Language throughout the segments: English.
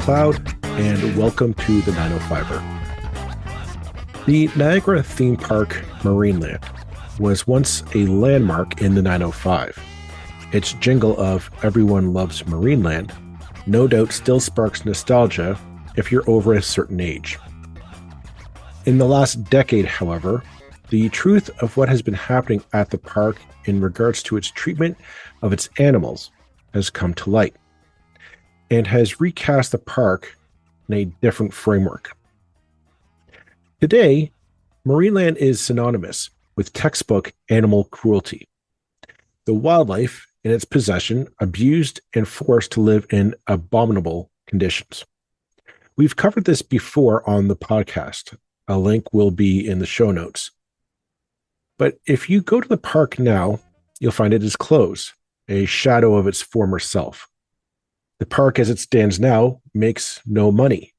McLeod, and welcome to the 905er. The Niagara theme park Marineland was once a landmark in the 905. Its jingle of "Everyone Loves Marineland" no doubt still sparks nostalgia if you're over a certain age. In the last decade, however, the truth of what has been happening at the park in regards to its treatment of its animals has come to light and has recast the park in a different framework. Today, Marineland is synonymous with textbook animal cruelty. The wildlife in its possession abused and forced to live in abominable conditions. We've covered this before on the podcast. A link will be in the show notes. But if you go to the park now, you'll find it is closed, a shadow of its former self. The park as it stands now makes no money.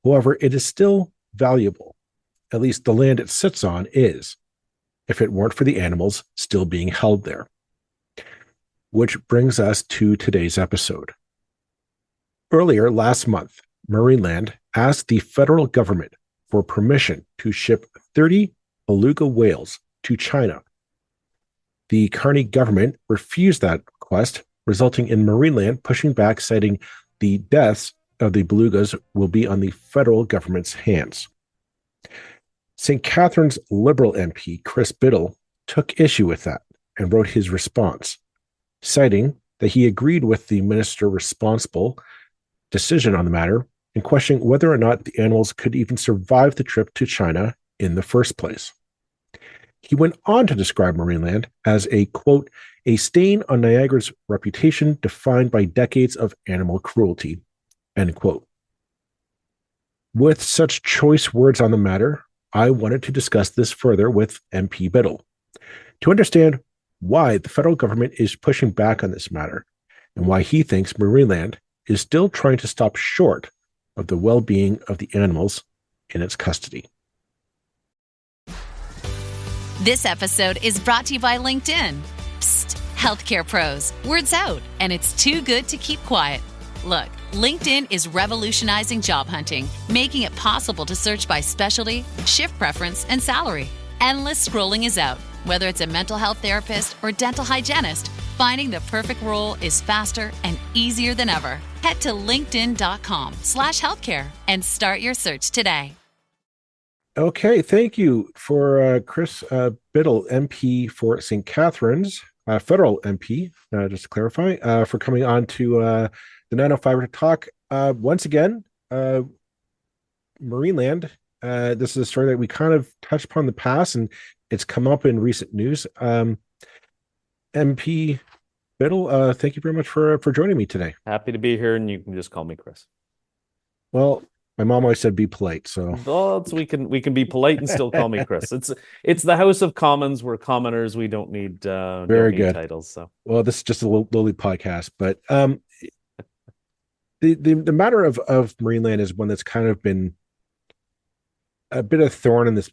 However, it is still valuable. At least the land it sits on is, if it weren't for the animals still being held there. Which brings us to today's episode. Earlier last month, Marineland asked the federal government for permission to ship 30 beluga whales to China. The Carney government refused that request, resulting in Marineland pushing back, citing the deaths of the belugas will be on the federal government's hands. St. Catharines Liberal MP Chris Bittle took issue with that and wrote his response, citing that he agreed with the minister responsible decision on the matter and questioning whether or not the animals could even survive the trip to China in the first place. He went on to describe Marineland as a, quote, a stain on Niagara's reputation defined by decades of animal cruelty, end quote. With such choice words on the matter, I wanted to discuss this further with MP Bittle to understand why the federal government is pushing back on this matter and why he thinks Marineland is still trying to stop short of the well-being of the animals in its custody. This episode is brought to you by LinkedIn. Psst, healthcare pros, word's out, and it's too good to keep quiet. Look, LinkedIn is revolutionizing job hunting, making it possible to search by specialty, shift preference, and salary. Endless scrolling is out. Whether it's a mental health therapist or dental hygienist, finding the perfect role is faster and easier than ever. Head to linkedin.com/healthcare and start your search today. Okay, thank you for Chris Bittle, MP for St. Catharines, federal MP, just to clarify, for coming on to the 905 to talk once again. Marineland, this is a story that we kind of touched upon in the past, and it's come up in recent news. MP Bittle, thank you very much for joining me today. Happy to be here, and you can just call me Chris. Well, my mom always said be polite, so we can be polite and still call me Chris. It's the House of Commons. We're commoners. We don't need very good titles. So well, this is just a lowly podcast, but the matter of Marineland is one that's kind of been a bit of thorn in this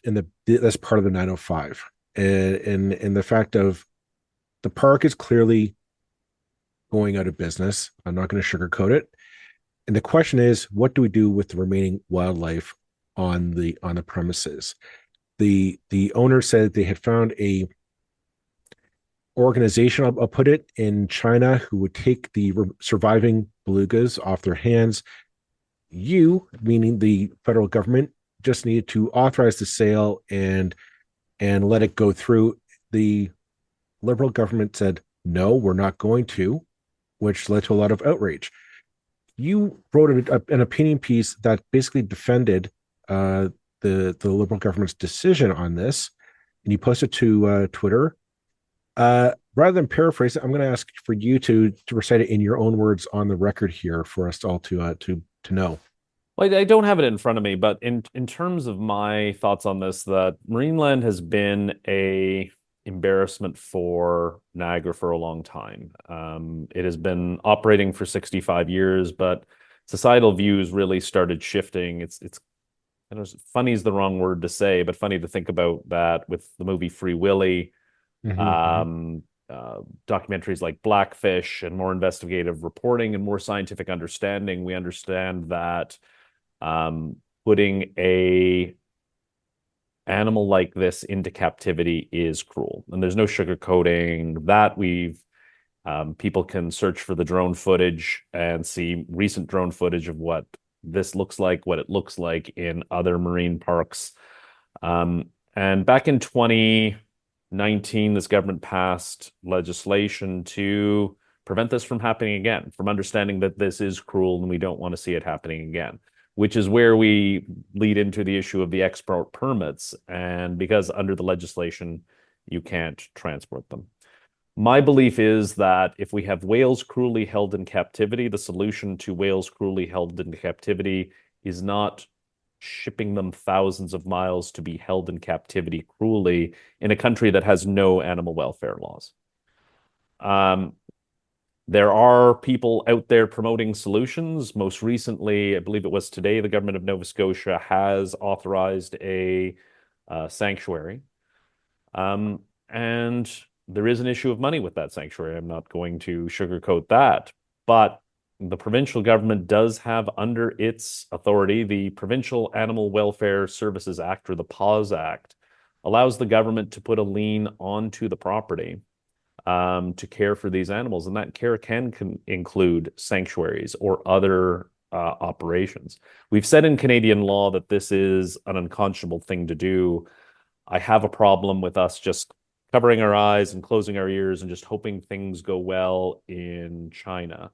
part of the 905, and in the fact of the park is clearly going out of business. I'm not going to sugarcoat it. And the question is, what do we do with the remaining wildlife on the premises? The owner said they had found a organization, I'll put it, in China who would take the surviving belugas off their hands. You, meaning the federal government, just needed to authorize the sale and let it go through. The Liberal government said, no, we're not going to, which led to a lot of outrage. You wrote an opinion piece that basically defended the Liberal government's decision on this, and you posted to Twitter. Rather than paraphrase it, I'm going to ask for you to recite it in your own words on the record here for us all to know. Well, I don't have it in front of me, but in terms of my thoughts on this, that Marineland has been a embarrassment for Niagara for a long time. It has been operating for 65 years, but societal views really started shifting. It's I don't know, funny is the wrong word to say, but funny to think about that with the movie Free Willy. documentaries like Blackfish and more investigative reporting and more scientific understanding, we understand that putting a animal like this into captivity is cruel, and there's no sugarcoating that. People can search for the drone footage and see recent drone footage of what this looks like, what it looks like in other marine parks. And back in 2019, this government passed legislation to prevent this from happening again, from understanding that this is cruel and we don't want to see it happening again, which is where we lead into the issue of the export permits. And because under the legislation, you can't transport them. My belief is that if we have whales cruelly held in captivity, the solution to whales cruelly held in captivity is not shipping them thousands of miles to be held in captivity cruelly in a country that has no animal welfare laws. There are people out there promoting solutions. Most recently, I believe it was today, the government of Nova Scotia has authorized a sanctuary. And there is an issue of money with that sanctuary. I'm not going to sugarcoat that. But the provincial government does have under its authority the Provincial Animal Welfare Services Act, or the PAWS Act, allows the government to put a lien onto the property to care for these animals. And that care can include sanctuaries or other operations. We've said in Canadian law that this is an unconscionable thing to do. I have a problem with us just covering our eyes and closing our ears and just hoping things go well in China,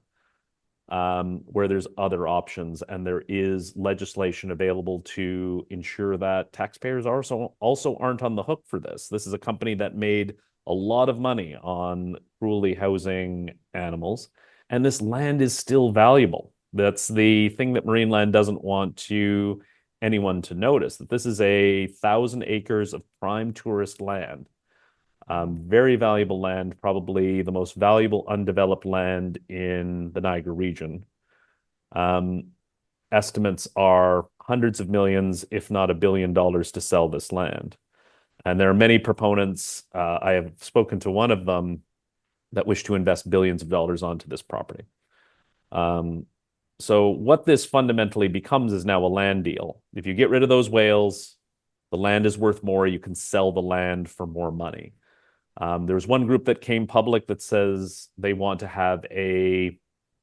where there's other options and there is legislation available to ensure that taxpayers also aren't on the hook for this. This is a company that made a lot of money on cruelly housing animals, and this land is still valuable. That's the thing that Marineland doesn't want anyone to notice, that this is 1,000 acres of prime tourist land. Very valuable land, probably the most valuable undeveloped land in the Niagara region. Estimates are hundreds of millions, if not $1 billion, to sell this land. And there are many proponents, I have spoken to one of them, that wish to invest billions of dollars onto this property. So what this fundamentally becomes is now a land deal. If you get rid of those whales, the land is worth more. You can sell the land for more money. There's one group that came public that says they want to have a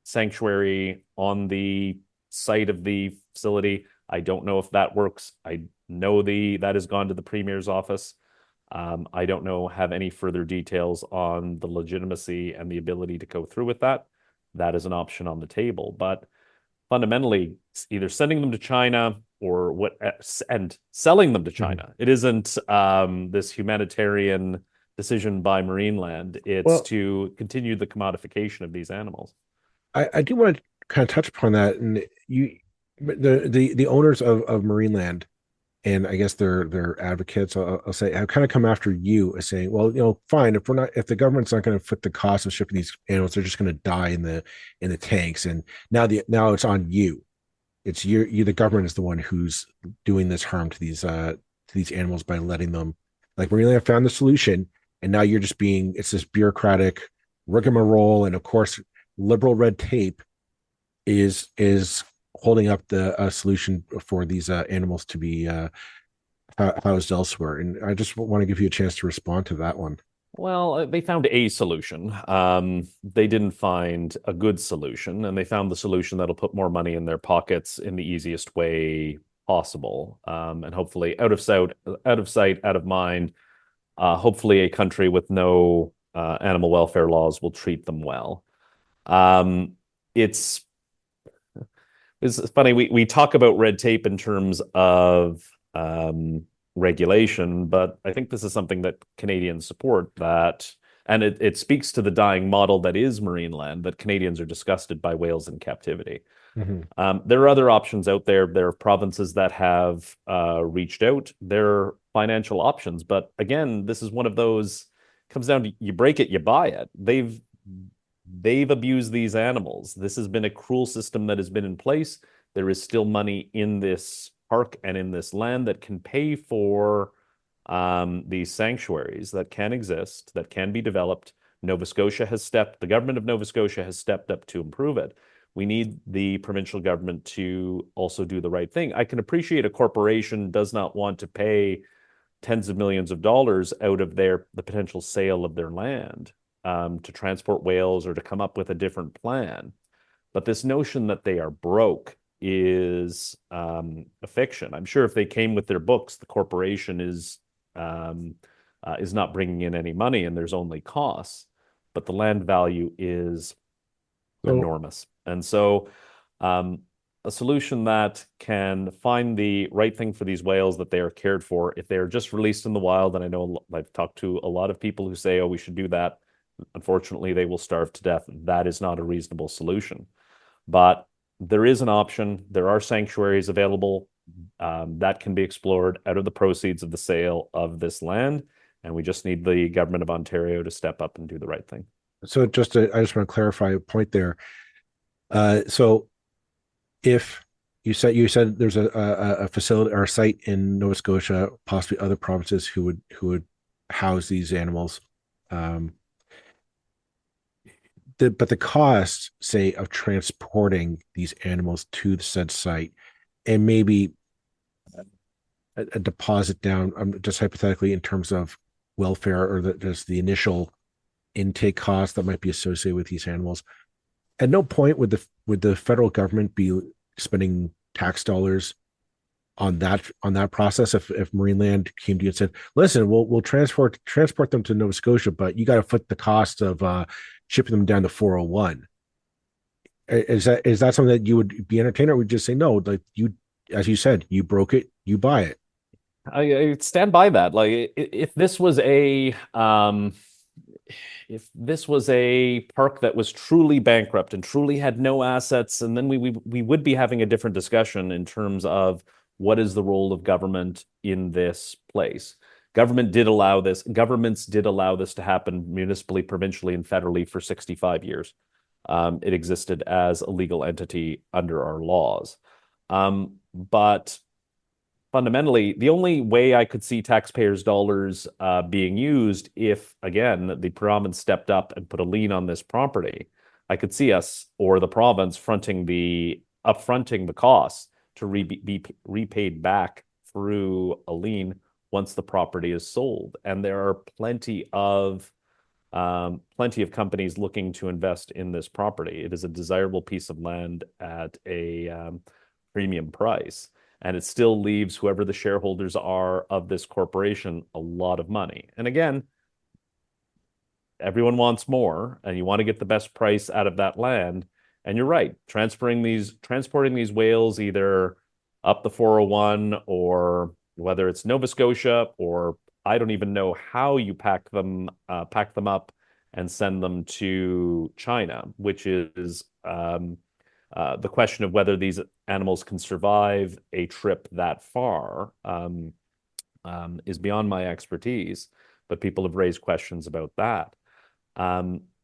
sanctuary on the site of the facility. I don't know if that works. I know that has gone to the Premier's office. I don't have any further details on the legitimacy and the ability to go through with that. That is an option on the table. But fundamentally, either sending them to China and selling them to China. It isn't this humanitarian decision by Marineland. It's to continue the commodification of these animals. I do want to kind of touch upon that, and the owners of Marineland, and I guess their advocates, I'll say, have kind of come after you as saying, well, fine, if the government's not going to foot the cost of shipping these animals, they're just going to die in the tanks, and now it's on you. It's you, the government is the one who's doing this harm to these animals by letting them, like, Marineland found the solution, and now you're just it's this bureaucratic rigmarole, and of course, liberal red tape is holding up the solution for these animals to be housed elsewhere. And I just want to give you a chance to respond to that one. Well, they found a solution. They didn't find a good solution, and they found the solution that'll put more money in their pockets in the easiest way possible. And hopefully out of sight, out of mind. Hopefully a country with no animal welfare laws will treat them well. It's funny, we talk about red tape in terms of regulation, but I think this is something that Canadians support, and it speaks to the dying model that is Marineland, that Canadians are disgusted by whales in captivity. There are other options out there. There are provinces that have reached out. There are financial options, but again, this is one of those, comes down to, you break it, you buy it. They've abused these animals. This has been a cruel system that has been in place. There is still money in this park and in this land that can pay for these sanctuaries that can exist, that can be developed, The government of Nova Scotia has stepped up to improve it. We need the provincial government to also do the right thing. I can appreciate a corporation does not want to pay tens of millions of dollars out of the potential sale of their land to transport whales or to come up with a different plan. But this notion that they are broke is a fiction. I'm sure if they came with their books, the corporation is not bringing in any money and there's only costs, but the land value is enormous. And so a solution that can find the right thing for these whales, that they are cared for, if they are just released in the wild, and I know I've talked to a lot of people who say, oh, we should do that. Unfortunately, they will starve to death. That is not a reasonable solution. But there is an option. There are sanctuaries available that can be explored out of the proceeds of the sale of this land. And we just need the government of Ontario to step up and do the right thing. So I just want to clarify a point there. So if you said there's a facility or a site in Nova Scotia, possibly other provinces who would house these animals, but the cost, say, of transporting these animals to the said site, and maybe a deposit down, just hypothetically in terms of welfare or just the initial intake cost that might be associated with these animals. At no point would the federal government be spending tax dollars on that process if Marineland came to you and said, listen, we'll transport them to Nova Scotia, but you got to foot the cost of shipping them down to 401. Is that something that you would be entertained, or would you just say no, like, you, as you said, you broke it, you buy it? I stand by that. Like, if this was a park that was truly bankrupt and truly had no assets, and then we would be having a different discussion in terms of what is the role of government in this place. Governments did allow this to happen municipally, provincially, and federally for 65 years. It existed as a legal entity under our laws. But fundamentally, the only way I could see taxpayers' dollars being used, if, again, the province stepped up and put a lien on this property, I could see us or the province upfronting the costs to be repaid back through a lien once the property is sold. And there are plenty of companies looking to invest in this property. It is a desirable piece of land at a premium price. And it still leaves whoever the shareholders are of this corporation a lot of money. And again, everyone wants more, and you want to get the best price out of that land. And you're right, transporting these whales either up the 401, or whether it's Nova Scotia, or I don't even know how you pack them up and send them to China, which is the question of whether these animals can survive a trip that far is beyond my expertise, but people have raised questions about that.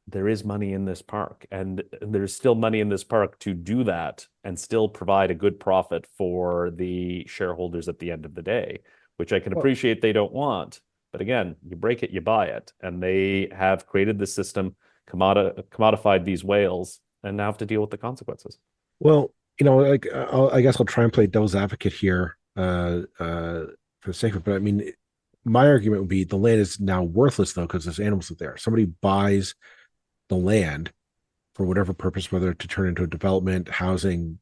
There is money in this park, and there's still money in this park to do that and still provide a good profit for the shareholders at the end of the day, which I can appreciate they don't want. But again, you break it, you buy it. And they have created this system, commodified these whales, and now have to deal with the consequences. Well, like, I guess I'll try and play devil's advocate here for the sake of it. But I mean, my argument would be the land is now worthless, though, because there's animals there. Somebody buys the land for whatever purpose, whether to turn into a development, housing,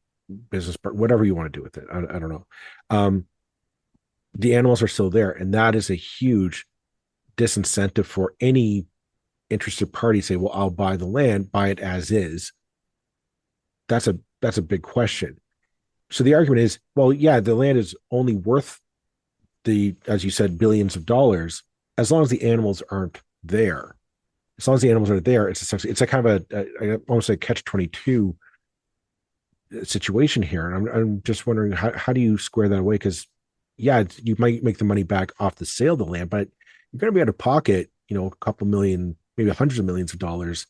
business, whatever you want to do with it. I don't know. The animals are still there, and that is a huge disincentive for any interested party. Say, well, I'll buy the land, buy it as is. That's a big question. So the argument is, well, yeah, the land is only worth as you said, billions of dollars, as long as the animals aren't there. As long as the animals are there, it's a kind of almost a catch-22 situation here. And I'm just wondering, how do you square that away? Because yeah, you might make the money back off the sale of the land, but you're going to be out of pocket, a couple million, maybe hundreds of millions of dollars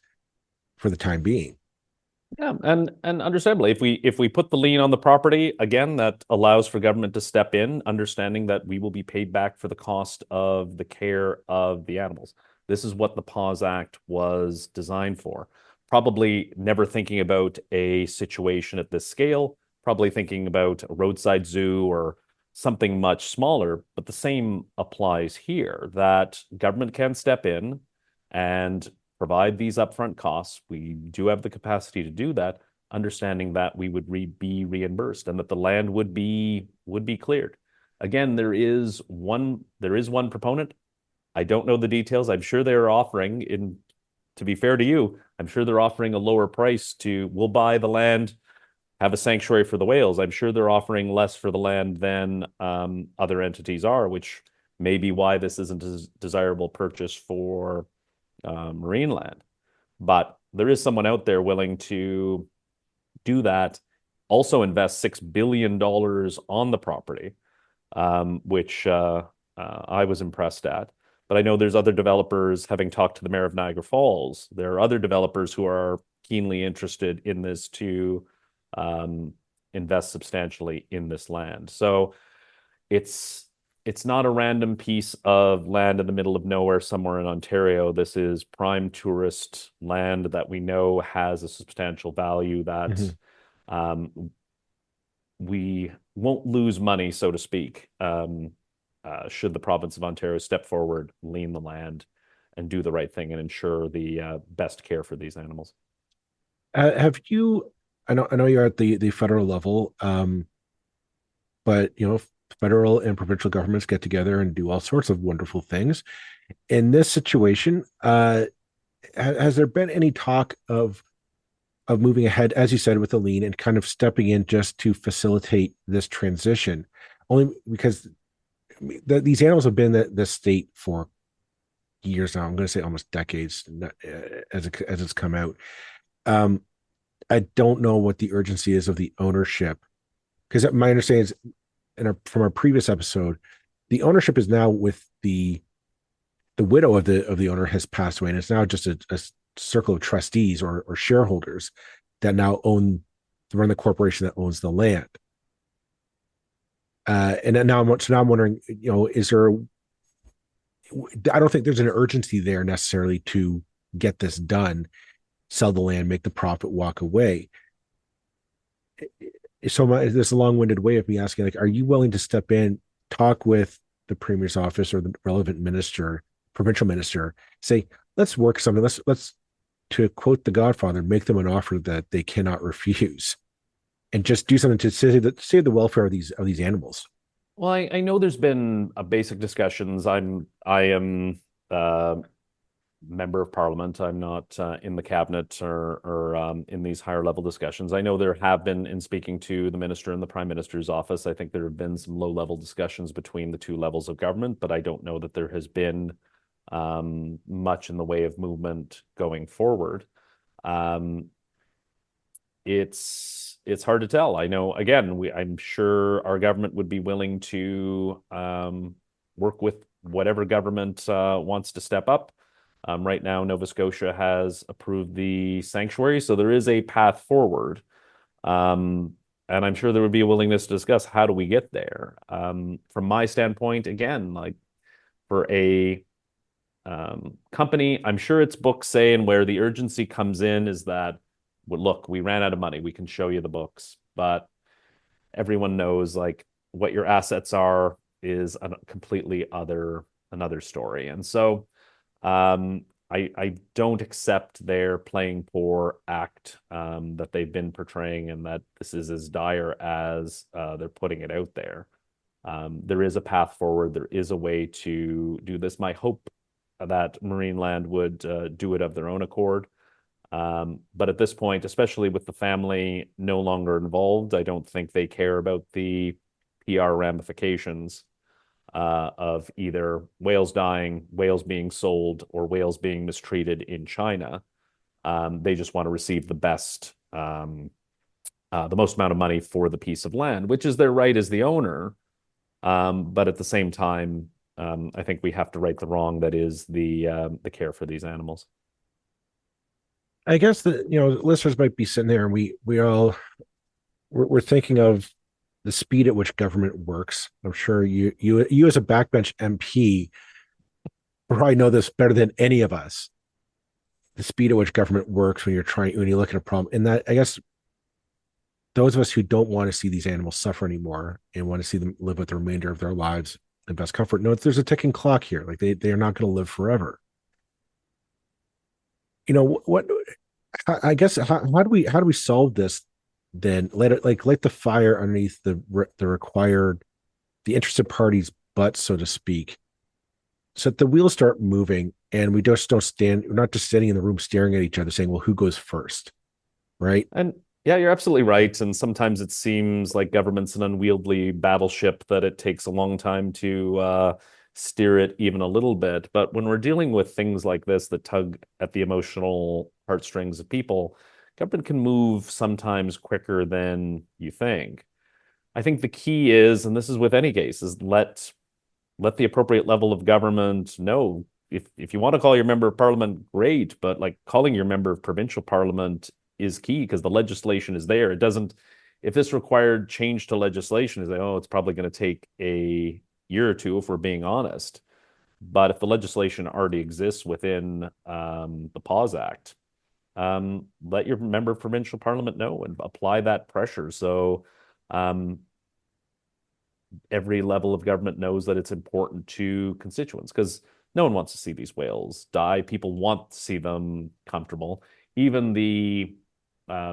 for the time being. Yeah, and understandably, if we put the lien on the property, again, that allows for government to step in, understanding that we will be paid back for the cost of the care of the animals. This is what the Pause Act was designed for. Probably never thinking about a situation at this scale, probably thinking about a roadside zoo or something much smaller, but the same applies here, that government can step in and provide these upfront costs. We do have the capacity to do that, understanding that we would be reimbursed and that the land would be cleared. Again, there is one proponent. I don't know the details. I'm sure they're offering, in to be fair to you, I'm sure they're offering a lower price we'll buy the land, have a sanctuary for the whales. I'm sure they're offering less for the land than other entities are, which may be why this isn't a desirable purchase for Marineland. But there is someone out there willing to do that, also invest $6 billion on the property, which I was impressed at. But I know there's other developers, having talked to the mayor of Niagara Falls, there are other developers who are keenly interested in this to invest substantially in this land. So it's not a random piece of land in the middle of nowhere somewhere in Ontario. This is prime tourist land that we know has a substantial value that we won't lose money, so to speak, should the province of Ontario step forward, lean the land, and do the right thing and ensure the best care for these animals. Have you? I know you're at the federal level, but federal and provincial governments get together and do all sorts of wonderful things. In this situation, has there been any talk of moving ahead, as you said, with the lean and kind of stepping in just to facilitate this transition? Only because these animals have been in this state for years now. I'm going to say almost decades as it's come out. I don't know what the urgency is of the ownership, because my understanding is, from our previous episode, the ownership is now with the widow of the owner has passed away, and it's now just a circle of trustees or shareholders that now run the corporation that owns the land. And then now I'm wondering, is there? I don't think there's an urgency there necessarily to get this done, sell the land, make the profit, walk away. So this is a long-winded way of me asking, like, are you willing to step in, talk with the premier's office or the relevant minister, provincial minister, say, let's work something. Let's, to quote The Godfather, make them an offer that they cannot refuse, and just do something to save the welfare of these animals. Well, I know there's been basic discussions. I am member of parliament. I'm not in the cabinet or in these higher level discussions. I know there have been, in speaking to the minister and the prime minister's office, I think there have been some low level discussions between the two levels of government, but I don't know that there has been much in the way of movement going forward. It's hard to tell. I know, again, I'm sure our government would be willing to work with whatever government wants to step up. Right now, Nova Scotia has approved the sanctuary, so there is a path forward. And I'm sure there would be a willingness to discuss how do we get there. From my standpoint, again, like for a company, I'm sure its books say, and where the urgency comes in is that, well, look, we ran out of money. We can show you the books, but everyone knows like what your assets are is a completely another story. And so I don't accept their playing poor act that they've been portraying, and that this is as dire as they're putting it out there. There is a path forward. There is a way to do this. My hope that Marineland would do it of their own accord. But at this point, especially with the family no longer involved, I don't think they care about the PR ramifications of either whales dying, whales being sold, or whales being mistreated in China. They just want to receive the most amount of money for the piece of land, which is their right as the owner. But at the same time, I think we have to right the wrong that is the care for these animals. I guess that listeners might be sitting there, and we're thinking of the speed at which government works. I'm sure you as a backbench MP probably know this better than any of us. The speed at which government works when you look at a problem, and that I guess those of us who don't want to see these animals suffer anymore and want to see them live with the remainder of their lives in best comfort, know there's a ticking clock here. Like they are not going to live forever. You know what? I guess how do we solve this? Then let it like light the fire underneath the required the interested parties' butts, so to speak, so that the wheels start moving and we just don't stand. We're not just standing in the room staring at each other saying, "Well, who goes first?" Right? And yeah, you're absolutely right. And sometimes it seems like government's an unwieldy battleship that it takes a long time to steer it even a little bit. But when we're dealing with things like this that tug at the emotional heartstrings of people, government can move sometimes quicker than you think. I think the key is, and this is with any case, is let the appropriate level of government know if you want to call your member of parliament, great, but like calling your member of provincial parliament is key because the legislation is there. It doesn't, if this required change to legislation, is like, oh, it's probably going to take a year or two if we're being honest. But if the legislation already exists within the Pause Act, let your member of provincial parliament know and apply that pressure. So every level of government knows that it's important to constituents because no one wants to see these whales die. People want to see them comfortable. Even the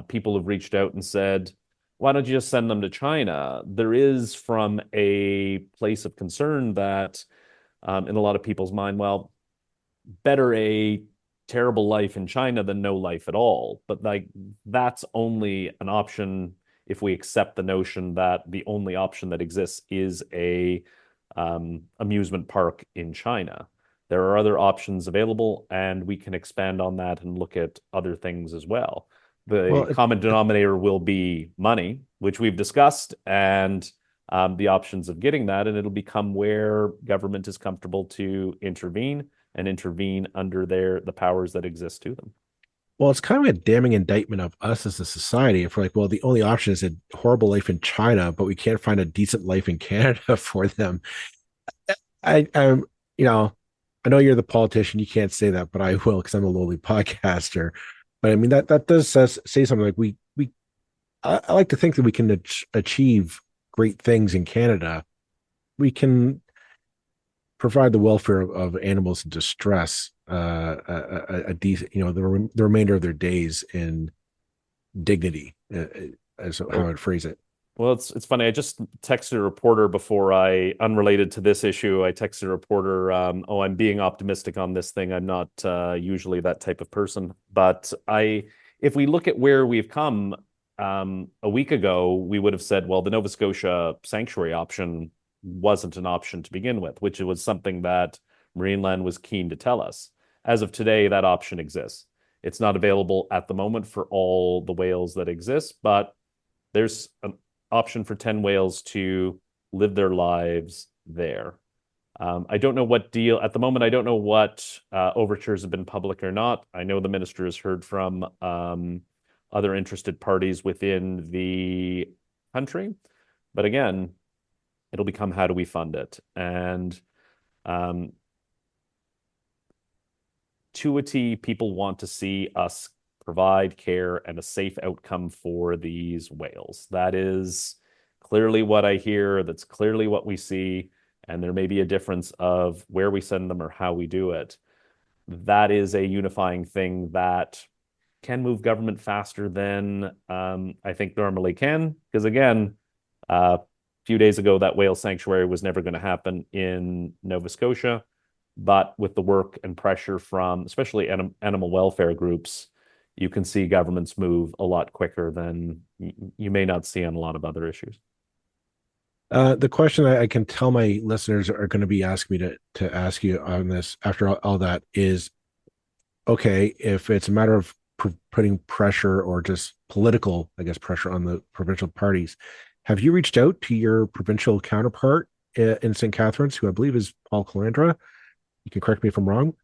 people have reached out and said, why don't you just send them to China? There is from a place of concern that in a lot of people's mind, well, better a terrible life in China than no life at all. But like that's only an option if we accept the notion that the only option that exists is a amusement park in China. There are other options available, and we can expand on that and look at other things as well. Well, The common denominator will be money, which we've discussed, and the options of getting that, and it'll become where government is comfortable to intervene and intervene under the powers that exist to them. well, it's kind of a damning indictment of us as a society. If we're like, well, the only option is a horrible life in China, but we can't find a decent life in Canada for them. I'm, you know, I know you're the politician. You can't say that, but I will because I'm a lowly podcaster. But I mean that does say something like I like to think that we can achieve great things in Canada. We can provide the welfare of animals in distress, a decent, the remainder of their days in dignity, as how I would phrase it. Well, it's funny. I just texted a reporter before unrelated to this issue. I texted a reporter, "Oh, I'm being optimistic on this thing. I'm not usually that type of person, but if we look at where we've come, a week ago, we would have said, well, the Nova Scotia sanctuary option wasn't an option to begin with, which was something that Marineland was keen to tell us. As of today, that option exists. It's not available at the moment for all the whales that exist, but there's an option for 10 whales to live their lives there. I don't know what deal at the moment. I don't know what overtures have been public or not. I know the minister has heard from other interested parties within the country. But again, it'll become how do we fund it? And to a T, people want to see us provide care and a safe outcome for these whales. That is clearly what I hear. That's clearly what we see. And there may be a difference of where we send them or how we do it. That is a unifying thing that can move government faster than I think normally can. Because again, a few days ago, that whale sanctuary was never going to happen in Nova Scotia. But with the work and pressure from especially animal welfare groups, you can see governments move a lot quicker than you may not see on a lot of other issues. The question I can tell my listeners are going to be asking me to ask you on this after all that is, okay, if it's a matter of putting pressure or just political, I guess, pressure on the provincial parties, have you reached out to your provincial counterpart in St. Catharines, who I believe is Paul Calandra? You can correct me if I'm wrong.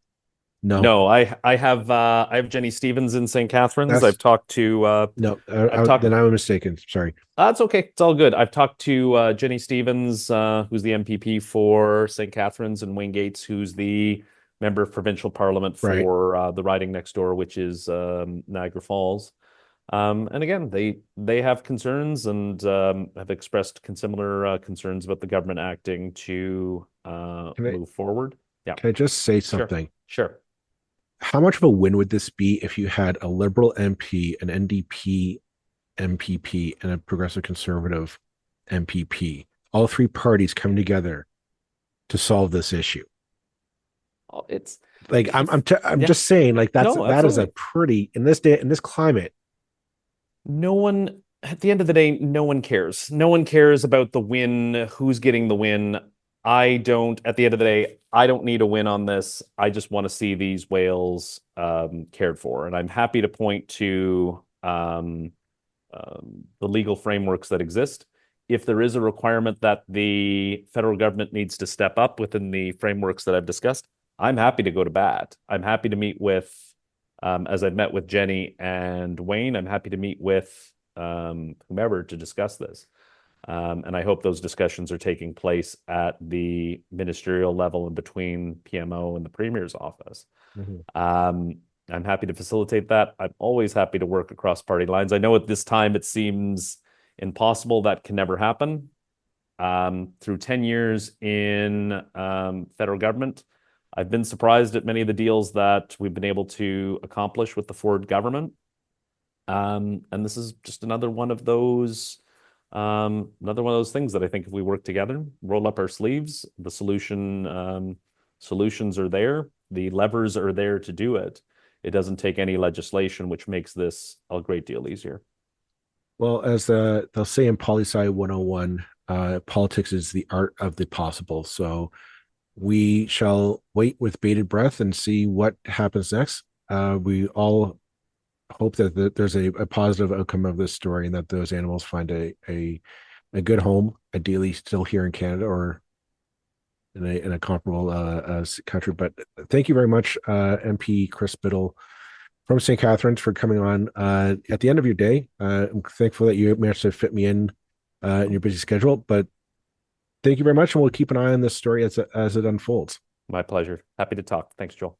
No, I have Jenny Stevens in St. Catharines. I've talked to no, then I was mistaken. Sorry. That's okay. It's all good. I've talked to Jenny Stevens, who's the MPP for St. Catharines, and Wayne Gates, who's the member of provincial parliament for the riding next door, which is Niagara Falls. And again, they have concerns and have expressed similar concerns about the government acting to move forward. Yeah. Can I just say something? Sure. How much of a win would this be if you had a Liberal MP, an NDP MPP, and a Progressive Conservative MPP, all three parties coming together to solve this issue? Oh, it's like I'm just saying, like that is a pretty in this climate. No one, at the end of the day, no one cares. No one cares about the win, who's getting the win. At the end of the day, I don't need a win on this. I just want to see these whales cared for. And I'm happy to point to the legal frameworks that exist. If there is a requirement that the federal government needs to step up within the frameworks that I've discussed, I'm happy to go to bat. I'm happy to meet with, as I've met with Jenny and Wayne, I'm happy to meet with whomever to discuss this. And I hope those discussions are taking place at the ministerial level and between PMO and the Premier's office. I'm happy to facilitate that. I'm always happy to work across party lines. I know at this time it seems impossible. That can never happen. Through 10 years in federal government, I've been surprised at many of the deals that we've been able to accomplish with the Ford government. And this is just another one of those things that I think if we work together, roll up our sleeves, the solutions are there, the levers are there to do it. It doesn't take any legislation, which makes this a great deal easier. Well, as they'll say in Poli-Sci 101, politics is the art of the possible. So we shall wait with bated breath and see what happens next. We all hope that there's a positive outcome of this story and that those animals find a good home, ideally still here in Canada or in a comparable country. But thank you very much, MP Chris Bittle from St. Catharines, for coming on at the end of your day. I'm thankful that you managed to fit me in your busy schedule, but thank you very much, and we'll keep an eye on this story as it unfolds. My pleasure. Happy to talk. Thanks, Joel.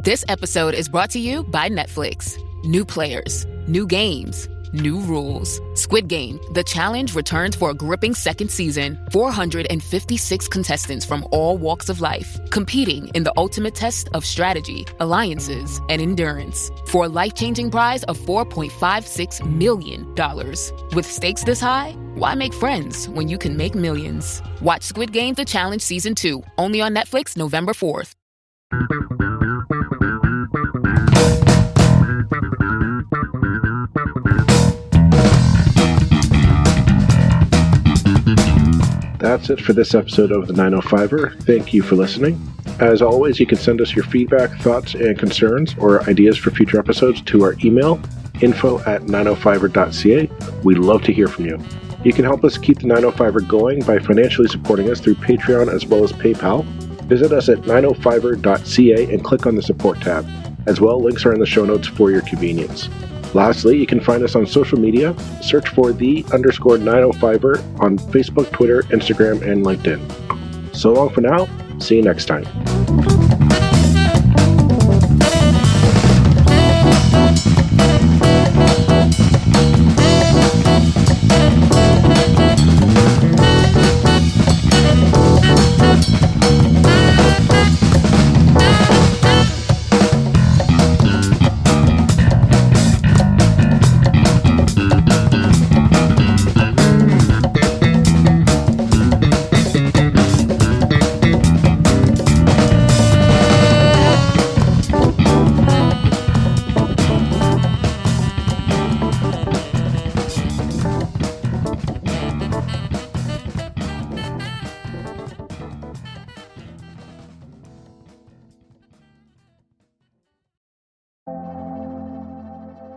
This episode is brought to you by Netflix. New players, new games, new rules. Squid Game, The Challenge returns for a gripping second season. 456 contestants from all walks of life, competing in the ultimate test of strategy, alliances, and endurance. For a life-changing prize of $4.56 million. With stakes this high, why make friends when you can make millions? Watch Squid Game, The Challenge Season 2, only on Netflix November 4th. That's it for this episode of the 905er. Thank you for listening. As always, you can send us your feedback, thoughts, and concerns or ideas for future episodes to our email, info@905er.ca. We'd love to hear from you. You can help us keep the 905er going by financially supporting us through Patreon as well as PayPal. Visit us at 905er.ca and click on the support tab. As well, links are in the show notes for your convenience. Lastly, you can find us on social media. Search for _905er on Facebook, Twitter, Instagram, and LinkedIn. So long for now. See you next time.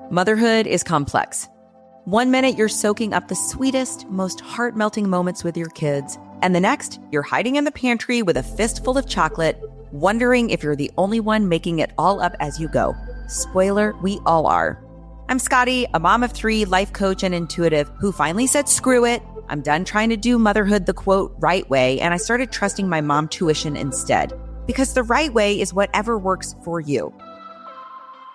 Motherhood is complex. One minute you're soaking up the sweetest, most heart-melting moments with your kids, and the next you're hiding in the pantry with a fistful of chocolate, wondering if you're the only one making it all up as you go. Spoiler, we all are. I'm Scotty, a mom of 3, life coach and intuitive who finally said screw it. I'm done trying to do motherhood the quote right way, and I started trusting my mom tuition instead. because the right way is whatever works for you.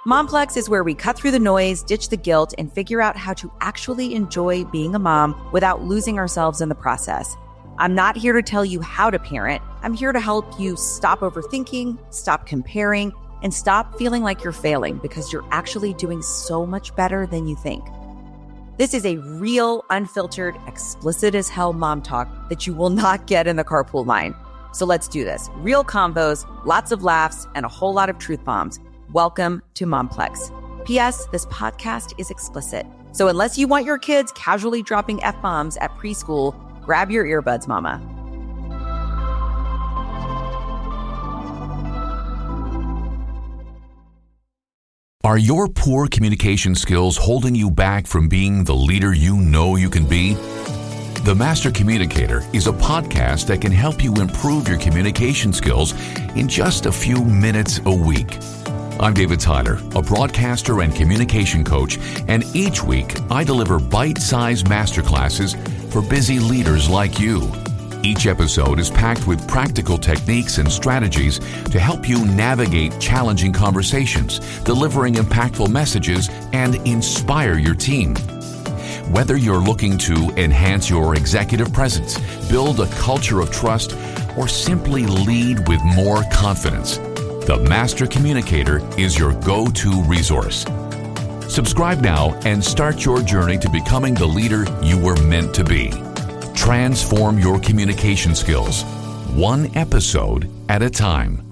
Momplex is where we cut through the noise, ditch the guilt, and figure out how to actually enjoy being a mom without losing ourselves in the process. I'm not here to tell you how to parent. I'm here to help you stop overthinking, stop comparing, and stop feeling like you're failing because you're actually doing so much better than you think. This is a real, unfiltered, explicit as hell mom talk that you will not get in the carpool line. So let's do this. Real convos, lots of laughs, and a whole lot of truth bombs. Welcome to Momplex. P.S. This podcast is explicit. So unless you want your kids casually dropping F-bombs at preschool, grab your earbuds, mama. Are your poor communication skills holding you back from being the leader you know you can be? The Master Communicator is a podcast that can help you improve your communication skills in just a few minutes a week. I'm David Tyler, a broadcaster and communication coach, and each week I deliver bite-sized masterclasses for busy leaders like you. Each episode is packed with practical techniques and strategies to help you navigate challenging conversations, delivering impactful messages, and inspire your team. Whether you're looking to enhance your executive presence, build a culture of trust, or simply lead with more confidence, the Master Communicator is your go-to resource. Subscribe now and start your journey to becoming the leader you were meant to be. Transform your communication skills, one episode at a time.